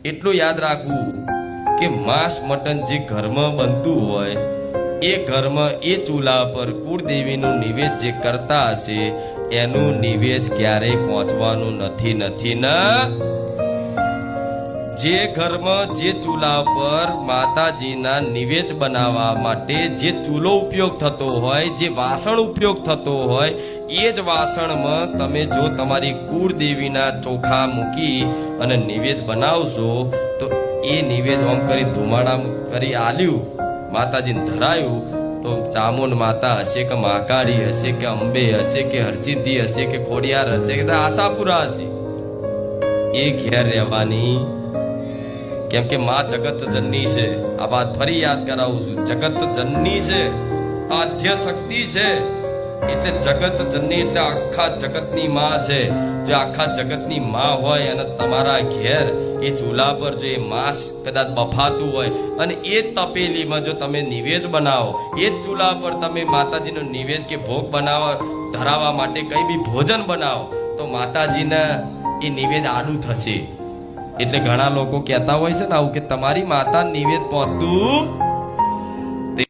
એટલું યાદ રાખવું કે માંસ મટન જે ઘરમાં બનતું હોય એ ઘરમાં એ ચૂલા પર કુળદેવીનું નિવેદ જે કરતા હશે એનું નિવેદ ક્યારેય પહોંચવાનું નથી ના જે ઘરમાં જે ચૂલા પર માતાજીના નિવેદ બનાવવા માટે જે ચૂલો ઉપયોગ થતો હોય જે વાસણ ઉપયોગ થતો હોય એ જ વાસણમાં તમે જો તમારી કુળદેવીના ચોખા મૂકી અને નિવેદ બનાવશો તો એ નિવેદ આમ કરી ધુમાડા કરી આલ્યું માતાજીને ધરાયું તો ચામુંડ માતા હશે કે મહાકાળી હશે કે અંબે હશે કે હરસિદ્ધિ હશે કે ખોડિયાર હશે કે આશાપુરા હશે એ ઘેર રહેવાની કેમ કે માં જગત જનની છે આ વાત ફરી યાદ કરાવું છું જગત જનની છે આદ્ય શક્તિ છે એટલે જગત જનની એટલે આખા જગતની માં છે જો આખા જગતની માં હોય અને તમારા ઘેર એ ચૂલા પર જો એ માંસ કદાચ બફાતું હોય અને એ જ તપેલીમાં જો તમે નિવેદ બનાવો એ જ ચૂલા પર તમે માતાજીનો નિવેદ કે ભોગ બનાવવા ધરાવવા માટે કઈ બી ભોજન બનાવો તો માતાજીને એ નિવેદ આડું થશે એટલે ઘણા લોકો કહેતા હોય છે ને આવું કે તમારી માતા નિવેદ પહોંચતું